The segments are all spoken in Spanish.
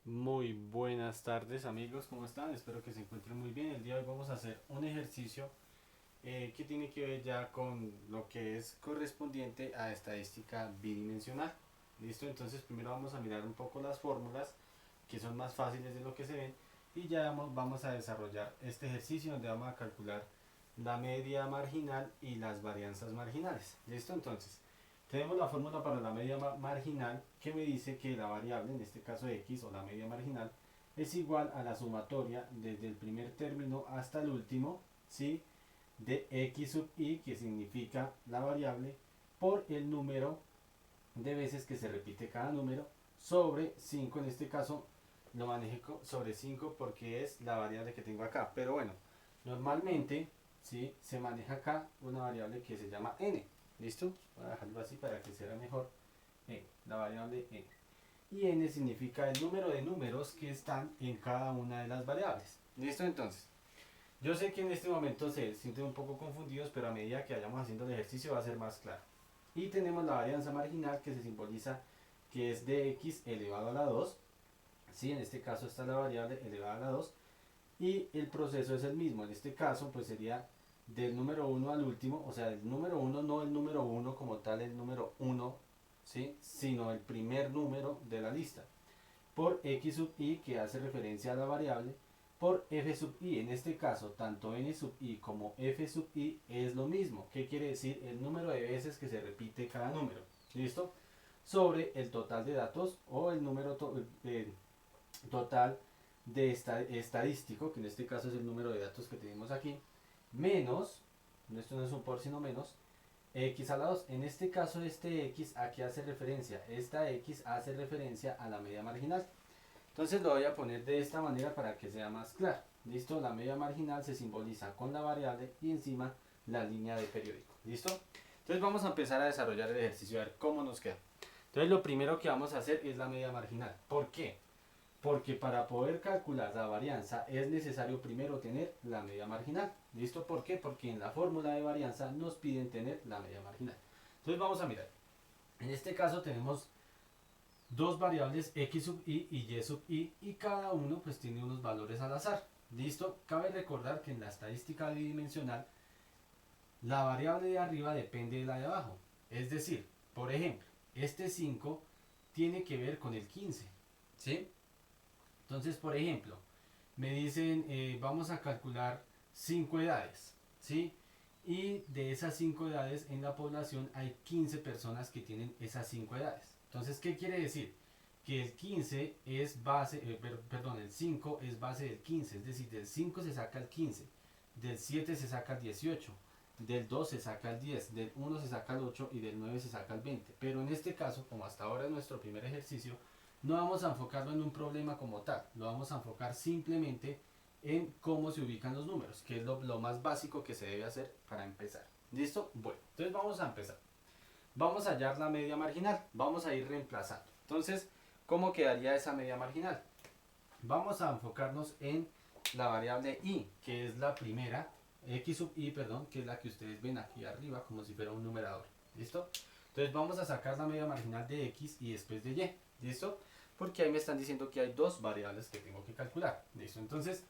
Muy buenas tardes amigos, ¿cómo están? Espero que se encuentren muy bien. El día de hoy vamos a hacer un ejercicio que tiene que ver ya con lo que es correspondiente a estadística bidimensional. ¿Listo? Entonces primero vamos a mirar un poco las fórmulas que son más fáciles de lo que se ven y ya vamos a desarrollar este ejercicio donde vamos a calcular la media marginal y las varianzas marginales. ¿Listo? Entonces tenemos la fórmula para la media marginal que me dice que la variable, en este caso x o la media marginal, es igual a la sumatoria desde el primer término hasta el último, ¿sí? De x sub i, que significa la variable, por el número de veces que se repite cada número, sobre 5. En este caso lo manejé sobre 5 porque es la variable que tengo acá. Pero bueno, normalmente, ¿sí?, se maneja acá una variable que se llama n. ¿Listo? Voy a dejarlo así para que sea mejor. La variable n. Y n significa el número de números que están en cada una de las variables. ¿Listo? Entonces, yo sé que en este momento se sienten un poco confundidos, pero a medida que vayamos haciendo el ejercicio va a ser más claro. Y tenemos la varianza marginal que se simboliza que es de x elevado a la 2. ¿Sí? En este caso está la variable elevada a la 2. Y el proceso es el mismo. En este caso pues sería del número 1 al último, o sea, el número 1, no el número 1 como tal, el número 1, ¿sí?, sino el primer número de la lista, por x sub i, que hace referencia a la variable, por f sub i. En este caso, tanto n sub i como f sub i es lo mismo. ¿Qué quiere decir? El número de veces que se repite cada número. ¿Listo? Sobre el total de datos o el número total de estadístico, que en este caso es el número de datos que tenemos aquí, menos, esto no es un por sino menos, x a la 2. En este caso este x, ¿a qué hace referencia? Esta x hace referencia a la media marginal. Entonces lo voy a poner de esta manera para que sea más claro. ¿Listo? La media marginal se simboliza con la variable y encima la línea de periódico. ¿Listo? Entonces vamos a empezar a desarrollar el ejercicio a ver cómo nos queda. Entonces lo primero que vamos a hacer es la media marginal. ¿Por qué? Porque para poder calcular la varianza es necesario primero tener la media marginal. ¿Listo? ¿Por qué? Porque en la fórmula de varianza nos piden tener la media marginal. Entonces vamos a mirar. En este caso tenemos dos variables x sub i y y sub i, y cada uno pues tiene unos valores al azar. ¿Listo? Cabe recordar que en la estadística bidimensional la variable de arriba depende de la de abajo. Es decir, por ejemplo, este 5 tiene que ver con el 15. ¿Sí? Entonces, por ejemplo, me dicen, vamos a calcular 5 edades, ¿sí? Y de esas 5 edades en la población hay 15 personas que tienen esas 5 edades. Entonces, ¿qué quiere decir? Que el 15 es base, perdón, el 5 es base del 15, es decir, del 5 se saca el 15, del 7 se saca el 18, del 2 se saca el 10, del 1 se saca el 8 y del 9 se saca el 20. Pero en este caso, como hasta ahora es nuestro primer ejercicio, no vamos a enfocarlo en un problema como tal, lo vamos a enfocar simplemente en cómo se ubican los números, que es lo más básico que se debe hacer para empezar. ¿Listo? Bueno, entonces vamos a empezar. Vamos a hallar la media marginal, vamos a ir reemplazando. Entonces, ¿cómo quedaría esa media marginal? Vamos a enfocarnos en la variable i, que es la primera, x sub i, perdón, que es la que ustedes ven aquí arriba como si fuera un numerador. ¿Listo? Entonces vamos a sacar la media marginal de x y después de y. ¿Listo? Porque ahí me están diciendo que hay dos variables que tengo que calcular. ¿Listo? Entonces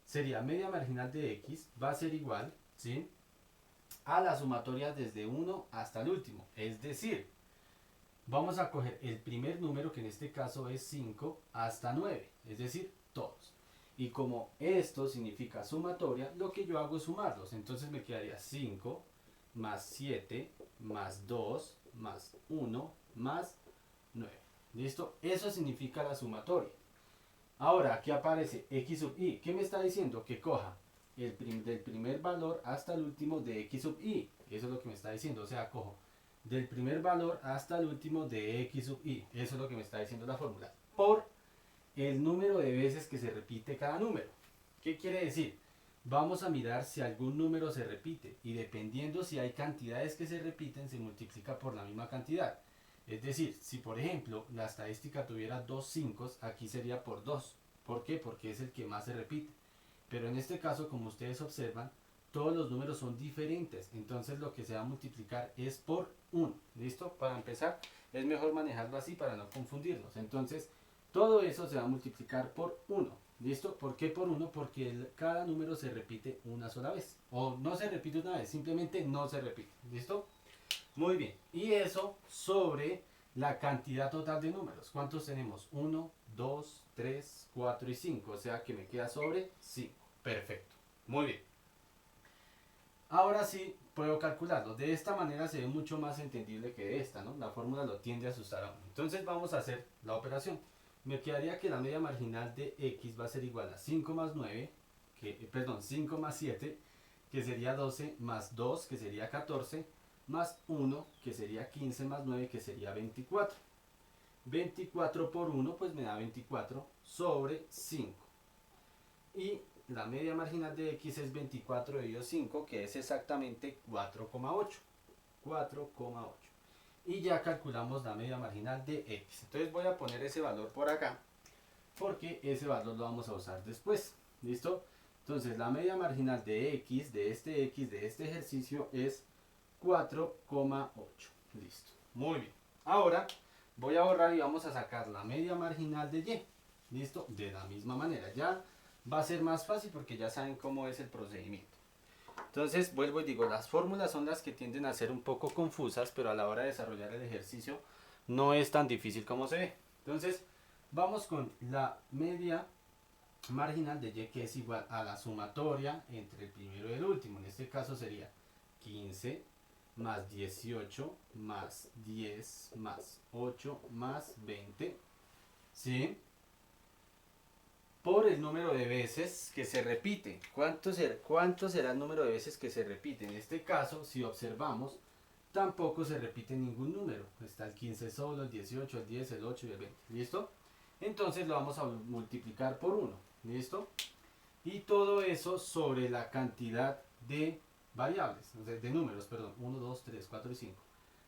sería media marginal de x va a ser igual, ¿sí?, a la sumatoria desde 1 hasta el último. Es decir, vamos a coger el primer número, que en este caso es 5, hasta 9, es decir, todos. Y como esto significa sumatoria, lo que yo hago es sumarlos. Entonces me quedaría 5 más 7 más 2 más 1 más 9. ¿Listo? Eso significa la sumatoria. Ahora, aquí aparece x sub i. ¿Qué me está diciendo? Que coja del primer valor hasta el último de x sub i. Eso es lo que me está diciendo. O sea, cojo del primer valor hasta el último de x sub i. Eso es lo que me está diciendo la fórmula. Por el número de veces que se repite cada número. ¿Qué quiere decir? Vamos a mirar si algún número se repite. Y dependiendo si hay cantidades que se repiten, se multiplica por la misma cantidad. Es decir, si por ejemplo la estadística tuviera dos 5, aquí sería por 2. ¿Por qué? Porque es el que más se repite. Pero en este caso, como ustedes observan, todos los números son diferentes. Entonces lo que se va a multiplicar es por 1. ¿Listo? Para empezar, es mejor manejarlo así para no confundirnos. Entonces, Todo eso se va a multiplicar por 1. ¿Listo? ¿Por qué por 1? Porque cada número se repite una sola vez. O no se repite una vez, simplemente no se repite. ¿Listo? Muy bien. Y eso sobre la cantidad total de números. ¿Cuántos tenemos? 1, 2, 3, 4 y 5. O sea que me queda sobre 5. Perfecto. Muy bien. Ahora sí puedo calcularlo. De esta manera se ve mucho más entendible que de esta, ¿no? La fórmula lo tiende a asustar a uno. Entonces vamos a hacer la operación. Me quedaría que la media marginal de x va a ser igual a 5 más 9, perdón, 5 más 7, que sería 12, más 2, que sería 14, más 1, que sería 15, más 9, que sería 24. 24 por 1, pues me da 24 sobre 5. Y la media marginal de x es 24 dividido 5, que es exactamente 4,8. 4,8. Y ya calculamos la media marginal de x. Entonces voy a poner ese valor por acá, porque ese valor lo vamos a usar después. ¿Listo? Entonces la media marginal de x, de este ejercicio, es 4,8. Listo. Muy bien. Ahora voy a borrar y vamos a sacar la media marginal de y. ¿Listo? De la misma manera. Ya va a ser más fácil porque ya saben cómo es el procedimiento. Entonces vuelvo y digo, las fórmulas son las que tienden a ser un poco confusas, pero a la hora de desarrollar el ejercicio no es tan difícil como se ve. Entonces vamos con la media marginal de y, que es igual a la sumatoria entre el primero y el último. En este caso sería 15 más 18 más 10 más 8 más 20, ¿sí? Por el número de veces que se repite. ¿Cuánto será el número de veces que se repite? En este caso, si observamos, tampoco se repite ningún número. Está el 15 solo, el 18, el 10, el 8 y el 20. ¿Listo? Entonces lo vamos a multiplicar por 1. ¿Listo? Y todo eso sobre la cantidad de variables, de números, perdón, 1, 2, 3, 4 y 5.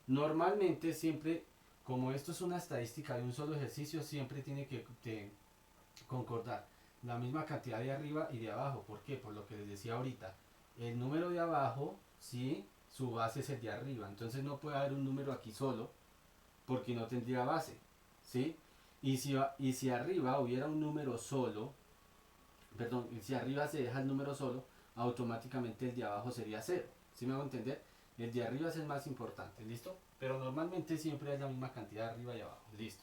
Normalmente siempre, como esto es una estadística de un solo ejercicio, siempre tiene que concordar la misma cantidad de arriba y de abajo. ¿Por qué? Por lo que les decía ahorita. El número de abajo, ¿sí? Su base es el de arriba. Entonces no puede haber un número aquí solo porque no tendría base, ¿sí? Y si arriba hubiera un número solo, perdón, si arriba se deja el número solo, automáticamente el de abajo sería 0. ¿Sí me hago entender? El de arriba es el más importante, ¿listo? Pero normalmente siempre es la misma cantidad de arriba y abajo, ¿listo?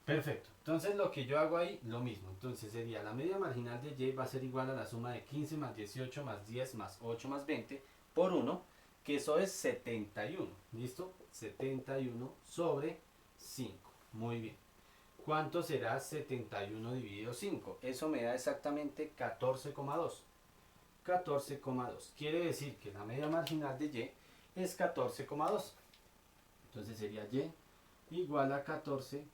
Perfecto. Entonces lo que yo hago ahí, lo mismo. Entonces sería la media marginal de y va a ser igual a la suma de 15 más 18 más 10 más 8 más 20 por 1, que eso es 71. ¿Listo? 71 sobre 5. Muy bien. ¿Cuánto será 71 dividido 5? Eso me da exactamente 14,2. 14,2. Quiere decir que la media marginal de y es 14,2. Entonces sería y igual a 14,2.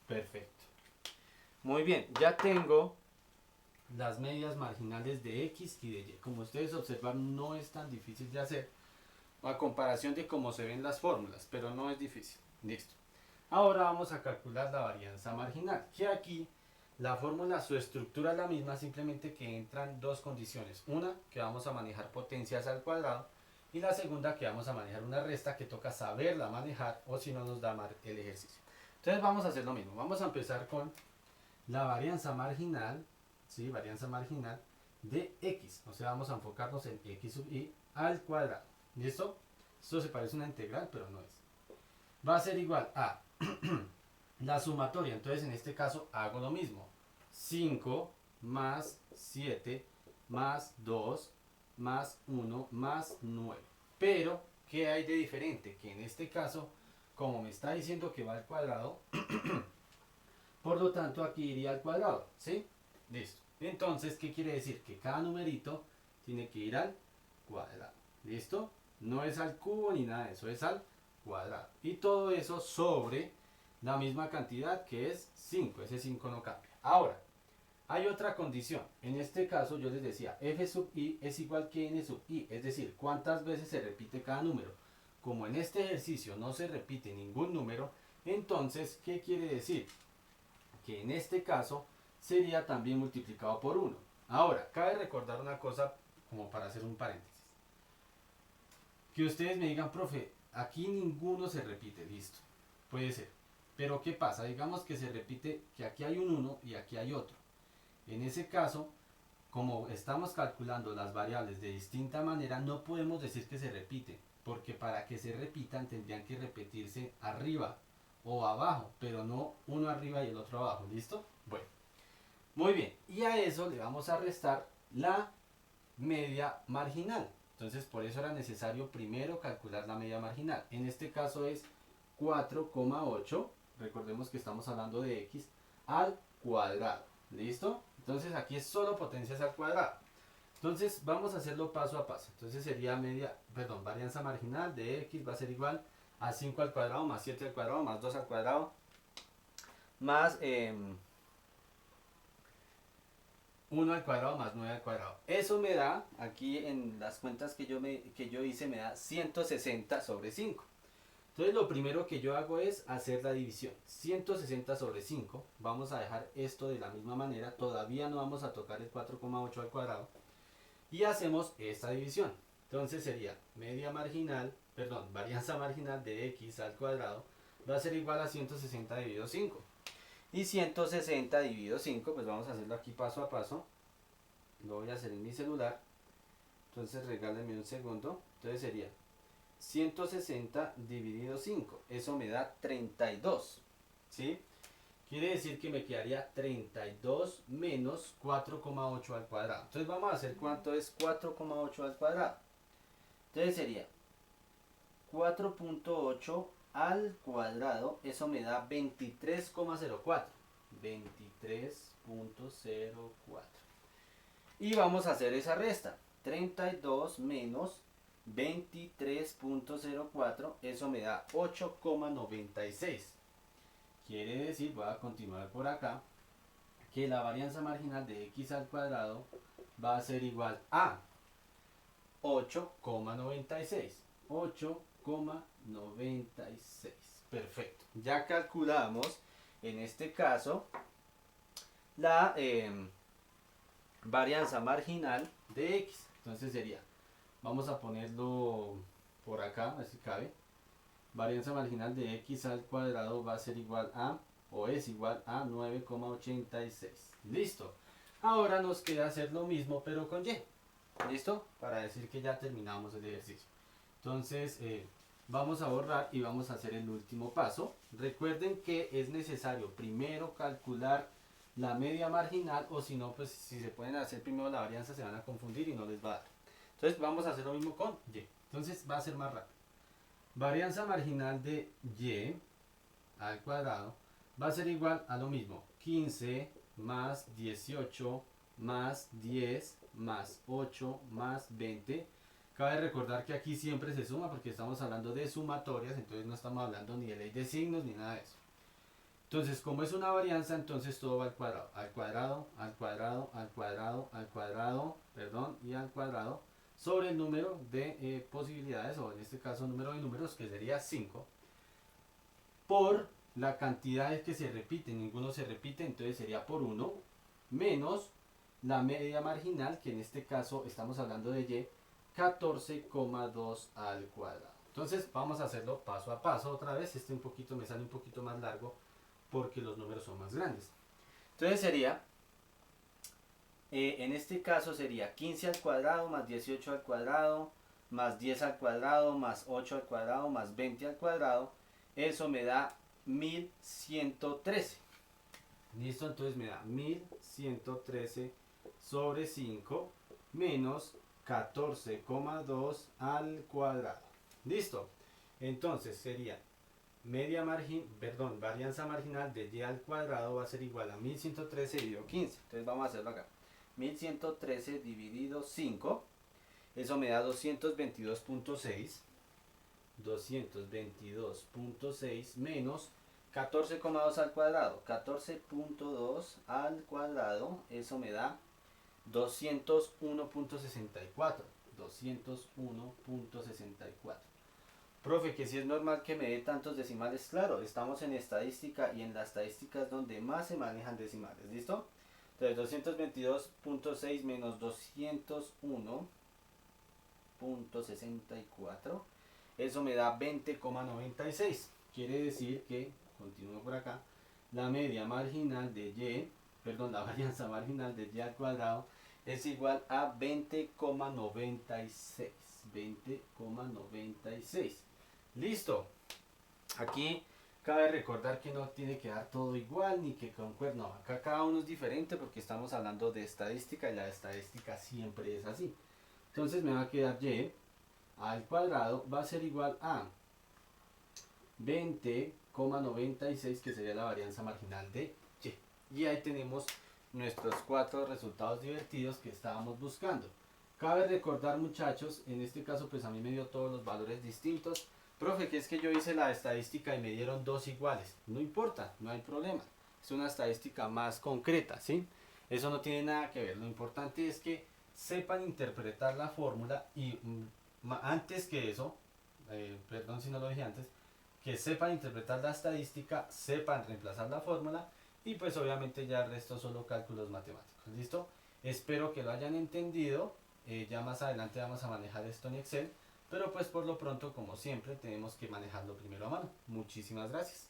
Perfecto. Muy bien, ya tengo las medias marginales de x y de y. Como ustedes observan, no es tan difícil de hacer a comparación de cómo se ven las fórmulas, pero no es difícil. Listo. Ahora vamos a calcular la varianza marginal, que aquí la fórmula, su estructura es la misma, simplemente que entran dos condiciones. Una, que vamos a manejar potencias al cuadrado, y la segunda, que vamos a manejar una resta que toca saberla manejar o si no nos da mal el ejercicio. Entonces vamos a hacer lo mismo. Vamos a empezar con la varianza marginal, ¿sí? Varianza marginal de x. O sea, vamos a enfocarnos en x sub i al cuadrado. ¿Listo? Esto se parece a una integral, pero no es. Va a ser igual a la sumatoria. Entonces en este caso hago lo mismo. 5 más 7 más 2 más 1 más 9. Pero, ¿qué hay de diferente? Que en este caso, como me está diciendo que va al cuadrado, por lo tanto aquí iría al cuadrado, ¿sí? Listo. Entonces, ¿qué quiere decir? Que cada numerito tiene que ir al cuadrado. ¿Listo? No es al cubo ni nada de eso, es al cuadrado. Y todo eso sobre la misma cantidad que es 5. Ese 5 no cambia. Ahora, hay otra condición. En este caso yo les decía, f sub i es igual que n sub i. Es decir, cuántas veces se repite cada número. Como en este ejercicio no se repite ningún número, entonces, ¿qué quiere decir? Que en este caso sería también multiplicado por 1. Ahora, cabe recordar una cosa como para hacer un paréntesis. Que ustedes me digan, profe, aquí ninguno se repite, listo. Puede ser. Pero ¿qué pasa? Digamos que se repite que aquí hay un 1 y aquí hay otro. En ese caso, como estamos calculando las variables de distinta manera, no podemos decir que se repiten, porque para que se repitan tendrían que repetirse arriba o abajo, pero no uno arriba y el otro abajo. ¿Listo? Bueno, muy bien. Y a eso le vamos a restar la media marginal. Entonces, por eso era necesario primero calcular la media marginal. En este caso es 4,8. Recordemos que estamos hablando de x al cuadrado. ¿Listo? Entonces aquí es solo potencias al cuadrado. Entonces vamos a hacerlo paso a paso. Entonces sería varianza marginal de x va a ser igual a 5 al cuadrado más 7 al cuadrado más 2 al cuadrado más 1 al cuadrado más 9 al cuadrado. Eso me da, aquí en las cuentas que yo hice, me da 160 sobre 5. Entonces lo primero que yo hago es hacer la división. 160 sobre 5. Vamos a dejar esto de la misma manera. Todavía no vamos a tocar el 4,8 al cuadrado. Y hacemos esta división. Entonces sería varianza marginal de x al cuadrado va a ser igual a 160 dividido 5. Y 160 dividido 5, pues vamos a hacerlo aquí paso a paso. Lo voy a hacer en mi celular. Entonces regálenme un segundo. Entonces sería 160 dividido 5. Eso me da 32. ¿Sí? Quiere decir que me quedaría 32 menos 4,8 al cuadrado. Entonces vamos a hacer cuánto es 4,8 al cuadrado. Entonces sería 4,8 al cuadrado. Eso me da 23,04. 23,04. Y vamos a hacer esa resta. 32 menos 23,04, eso me da 8,96. Quiere decir, voy a continuar por acá, que la varianza marginal de x al cuadrado va a ser igual a 8,96. 8,96. Perfecto. Ya calculamos, en este caso, la varianza marginal de x. Entonces sería, vamos a ponerlo por acá, a ver si cabe. Varianza marginal de x al cuadrado va a ser igual a, o es igual a 9,86. Listo. Ahora nos queda hacer lo mismo, pero con y. ¿Listo? Para decir que ya terminamos el ejercicio. Entonces, vamos a borrar y vamos a hacer el último paso. Recuerden que es necesario primero calcular la media marginal, o si no, pues si se pueden hacer primero la varianza se van a confundir y no les va a dar. Entonces vamos a hacer lo mismo con y. Entonces va a ser más rápido. Varianza marginal de y al cuadrado va a ser igual a lo mismo. 15 más 18 más 10 más 8 más 20. Cabe recordar que aquí siempre se suma porque estamos hablando de sumatorias, entonces no estamos hablando ni de ley de signos ni nada de eso. Entonces, como es una varianza, entonces todo va al cuadrado. Al cuadrado, al cuadrado, al cuadrado, al cuadrado, y al cuadrado, sobre el número de posibilidades, o en este caso número de números, que sería 5, por la cantidad de que se repite, ninguno se repite, entonces sería por 1, menos la media marginal, que en este caso estamos hablando de y, 14,2 al cuadrado. Entonces vamos a hacerlo paso a paso otra vez. Este me sale un poquito más largo porque los números son más grandes. Entonces sería, en este caso sería 15 al cuadrado más 18 al cuadrado más 10 al cuadrado más 8 al cuadrado más 20 al cuadrado. Eso me da 1113. ¿Listo? Entonces me da 1113 sobre 5 menos 14,2 al cuadrado. ¿Listo? Entonces sería varianza marginal de y al cuadrado va a ser igual a 1113 dividido 15. Entonces vamos a hacerlo acá. 1113 dividido 5. Eso me da 222,6. 222,6 menos 14,2 al cuadrado. 14,2 al cuadrado. Eso me da 201,64. 201,64. Profe, que si es normal que me dé tantos decimales. Claro, estamos en estadística y en la estadística es donde más se manejan decimales. ¿Listo? Entonces 222,6 menos 201,64. Eso me da 20,96. Quiere decir que continúo por acá, la media marginal de y, perdón, la varianza marginal de y al cuadrado es igual a 20,96. 20,96. Listo. Aquí cabe recordar que no tiene que dar todo igual ni que concuerde. No, acá cada uno es diferente porque estamos hablando de estadística y la estadística siempre es así. Entonces me va a quedar y al cuadrado va a ser igual a 20,96, que sería la varianza marginal de y. Y ahí tenemos nuestros 4 resultados divertidos que estábamos buscando. Cabe recordar, muchachos, en este caso pues a mí me dio todos los valores distintos. Profe, que es que yo hice la estadística y me dieron dos iguales. No importa, no hay problema. Es una estadística más concreta, ¿sí? Eso no tiene nada que ver. Lo importante es que sepan interpretar la fórmula y antes que eso, perdón si no lo dije antes, que sepan interpretar la estadística, sepan reemplazar la fórmula y pues obviamente ya el resto solo cálculos matemáticos. ¿Listo? Espero que lo hayan entendido. Ya más adelante vamos a manejar esto en Excel, pero pues por lo pronto, como siempre, tenemos que manejarlo primero a mano. Muchísimas gracias.